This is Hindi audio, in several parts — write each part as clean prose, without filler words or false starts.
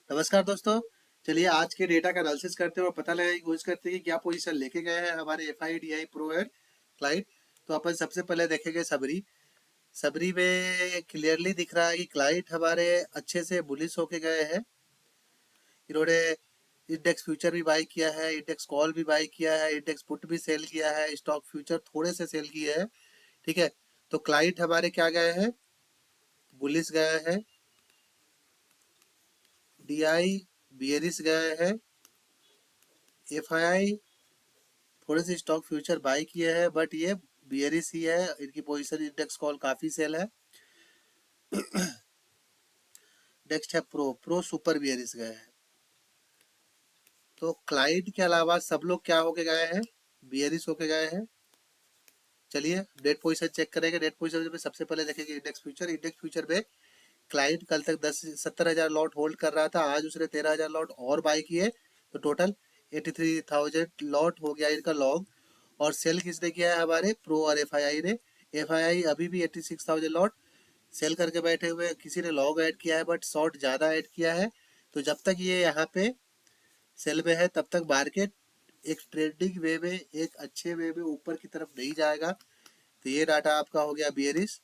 नमस्कार दोस्तों। चलिए आज के डेटा का एनालिसिस करते हैं और पता लगाने की कोशिश करते हैं कि क्या पोजीशन लेके गए हैं हमारे F I D I pro and client. तो अपन सबसे पहले देखेंगे सबरी। सबरी में क्लियरली दिख रहा है कि क्लाइंट हमारे अच्छे से बुलिश होके गए हैं। इन्होंने इंडेक्स फ्यूचर भी बाई किया है, इंडेक्स कॉल भी बाई किया है, इंडेक्स पुट भी सेल किया है, स्टॉक फ्यूचर थोड़े से सेल किए हैं। ठीक है, तो क्लाइंट हमारे क्या गए हैं, बुलिश गए हैं। डी आई बियरिश गए हैं। एफ आई थोड़े से स्टॉक फ्यूचर बाई किए हैं बट ये बियरिश ही है। इनकी पोजीशन इंडेक्स कॉल काफी सेल है। नेक्स्ट है प्रो। प्रो सुपर बियरिश गए हैं। तो क्लाइंट के अलावा सब लोग क्या होके गए हैं, बियरिश होके गए हैं। चलिए डेट पोजीशन चेक करेंगे। डेट पोजीशन में सबसे पहले देखेंगे इंडेक्स फ्यूचर। इंडेक्स फ्यूचर में क्लाइंट कल तक 70,000 लॉट होल्ड कर रहा था, आज उसने 13,000 लॉट और बाई किए, तो टोटल 83,000 लॉट हो गया इनका लॉन्ग। और सेल किसने किया है, हमारे प्रो और एफ आई आई ने। एफ आई आई अभी भी 86,000 लॉट सेल करके बैठे हुए हैं। किसी ने लॉन्ग ऐड किया है बट शॉर्ट ज़्यादा ऐड किया है। तो जब तक ये यहाँ पे सेल में है तब तक मार्केट एक ट्रेंडिंग वे में, एक अच्छे वे में ऊपर की तरफ नहीं जाएगा। तो ये डाटा आपका हो गया बियरिश।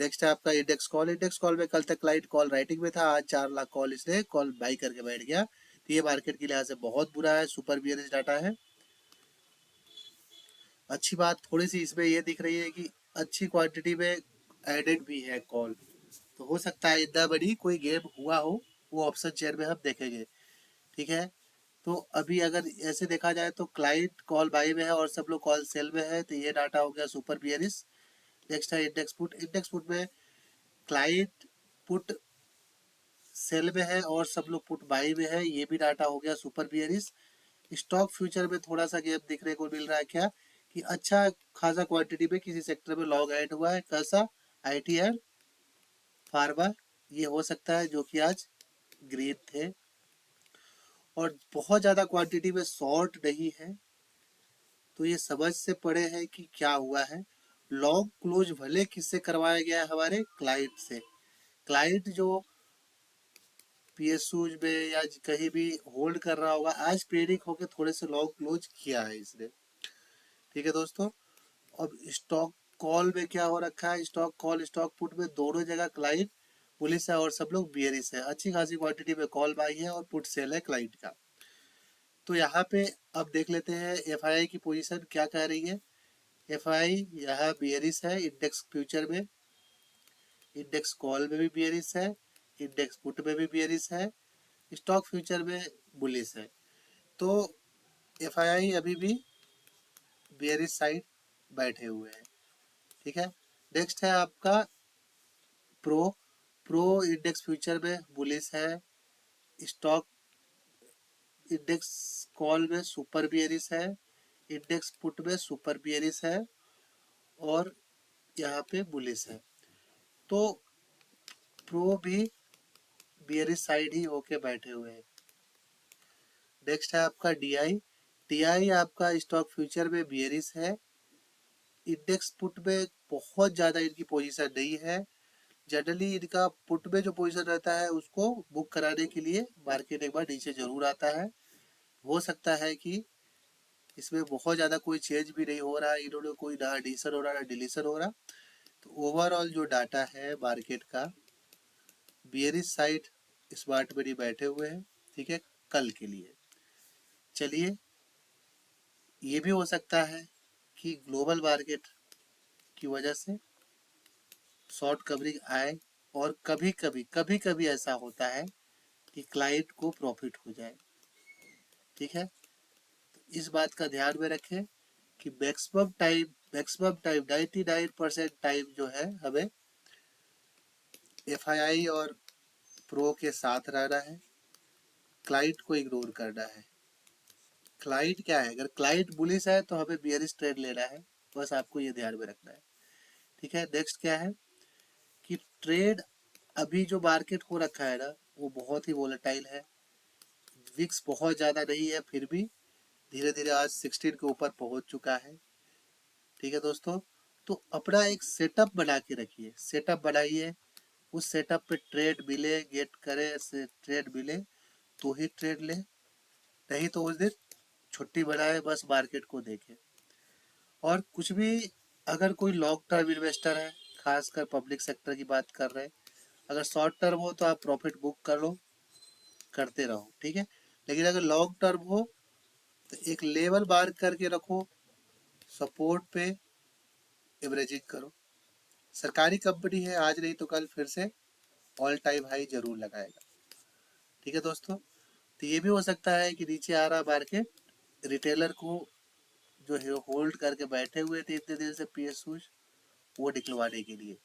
नेक्स्ट है आपका इंडेक्स कॉल। इंडेक्स कॉल में कल तक क्लाइंट कॉल राइटिंग में था, आज 4 लाख कॉल इसने कॉल बाई करके बैठ गया। तो ये मार्केट के लिहाज से बहुत बुरा है, सुपर बियरिश डाटा है। अच्छी बात थोड़ी सी इसमें ये दिख रही है कि अच्छी क्वांटिटी में एडेड भी है कॉल। तो हो सकता है इतना बड़ी कोई गेम हुआ हो, वो ऑप्शन चेयर में हम देखेंगे। ठीक है, तो अभी अगर ऐसे देखा जाए तो क्लाइंट कॉल बाई में है और सब लोग कॉल सेल में है, तो ये डाटा हो गया सुपर बियरिश। नेक्स्ट है इंडेक्स पुट। इंडेक्स पुट में क्लाइंट पुट सेल में है और सब लोग पुट बाई में है, ये भी डाटा हो गया सुपर बियरिश। स्टॉक फ्यूचर में थोड़ा सा गैप देखने को मिल रहा है, क्या कि अच्छा खासा क्वांटिटी में किसी सेक्टर में लॉन्ग ऐड हुआ है। कैसा, आईटी एंड फार्मा, ये हो सकता है जो कि आज ग्रीन थे। और बहुत ज़्यादा क्वांटिटी में शॉर्ट नहीं है, तो ये समझ से पड़े है कि क्या हुआ है। लॉन्ग क्लोज भले किससे करवाया गया है, हमारे क्लाइंट से। क्लाइंट जो पीएसयूज में या कहीं भी होल्ड कर रहा होगा, आज पेनिक होकर थोड़े से लॉन्ग क्लोज किया है इसने। ठीक है दोस्तों, अब स्टॉक कॉल में क्या हो रखा है, स्टॉक कॉल स्टॉक पुट में दोनों जगह क्लाइंट पुलिस है और सब लोग बियरिश है। अच्छी खासी क्वांटिटी में कॉल बाई है और पुट सेल है क्लाइंट का। तो यहाँ पे अब देख लेते हैं एफआईआई की पोजीशन क्या कह रही है। एफआईआई यहाँ बियरिश है इंडेक्स फ्यूचर में, इंडेक्स कॉल में भी बियरिश है, इंडेक्स पुट में भी बियरिश है, स्टॉक फ्यूचर में बुलिश है। तो एफआईआई अभी भी बियरिश साइड बैठे हुए हैं। ठीक है, नेक्स्ट है आपका प्रो। प्रो इंडेक्स फ्यूचर में बुलिश है, स्टॉक इंडेक्स कॉल में सुपर बियरिश है, इंडेक्स पुट में सुपर बियरिश है और यहाँ पे बुलिश है। तो प्रो भी बियरिश साइड ही होके बैठे हुए हैं। नेक्स्ट है आपका डीआई। डीआई आपका स्टॉक फ्यूचर में बियरिश है, इंडेक्स पुट में बहुत ज़्यादा इनकी पोजीशन नहीं है। जनरली इनका पुट में जो पोजीशन रहता है उसको बुक कराने के लिए मार्केट एक बार नीचे जरूर आता है। हो सकता है कि इसमें बहुत ज़्यादा कोई चेंज भी नहीं हो रहा है, इन्होंने कोई ना एडिशन हो रहा ना डिलीशन हो रहा। तो ओवरऑल जो डाटा है मार्केट का, बियरिश साइड स्मार्ट मनी बैठे हुए हैं। ठीक है, कल के लिए। चलिए, ये भी हो सकता है कि ग्लोबल मार्केट की वजह से शॉर्ट कवरिंग आए और कभी कभी ऐसा होता है कि क्लाइंट को प्रॉफिट हो जाए। ठीक है, तो इस बात का ध्यान में रखें कि मैक्सिमम टाइम 99% टाइम जो है हमें एफआईआई और प्रो के साथ रहना है, क्लाइंट को इग्नोर करना है। क्लाइंट क्या है, अगर क्लाइंट बुलिश है तो हमें बियरिश ट्रेड लेना है, बस आपको ये ध्यान में रखना है। ठीक है, नेक्स्ट क्या है कि ट्रेड अभी जो मार्केट हो रखा है ना, वो बहुत ही वोलेटाइल है। विक्स बहुत ज़्यादा नहीं है, फिर भी धीरे धीरे आज 16 के ऊपर पहुंच चुका है। ठीक है दोस्तों, तो अपना एक सेटअप बना के रखिए, सेटअप बनाइए, उस सेटअप पे ट्रेड मिले, गेट करे से ट्रेड मिले तो ही ट्रेड ले, नहीं तो उस दिन छुट्टी बनाए, बस मार्केट को देखे। और कुछ भी, अगर कोई लॉन्ग टर्म इन्वेस्टर है, खासकर पब्लिक सेक्टर की बात कर रहे हैं, अगर शॉर्ट टर्म हो तो आप प्रॉफिट बुक कर लो, करते रहो, ठीक है। लेकिन अगर लॉन्ग टर्म हो तो एक लेवल बार करके रखो, सपोर्ट पे एवरेजिंग करो। सरकारी कंपनी है, आज नहीं तो कल फिर से ऑल टाइम हाई जरूर लगाएगा, ठीक है दोस्तों। तो ये भी हो सकता है कि नीचे आ रहा मार्केट रिटेलर को जो है होल्ड करके बैठे हुए थे इतने दिन से पीएसयू, वो निकलवाने के लिए।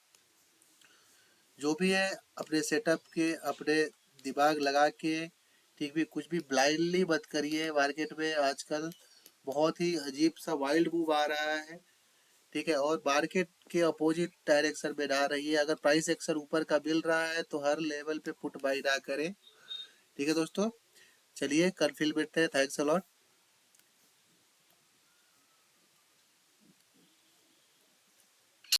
जो भी है अपने सेटअप के, अपने दिमाग लगा के, ठीक भी, कुछ भी ब्लाइंडली मत करिए। मार्केट में आजकल बहुत ही अजीब सा वाइल्ड मूव आ रहा है, ठीक है, और मार्केट के अपोजिट डायरेक्शन में ना रहिए। अगर प्राइस एक्शन ऊपर का मिल रहा है तो हर लेवल पे पुट बाई ना करें, ठीक है दोस्तों। चलिए कल फिर मिलते हैं, थैंक्स अ लॉट।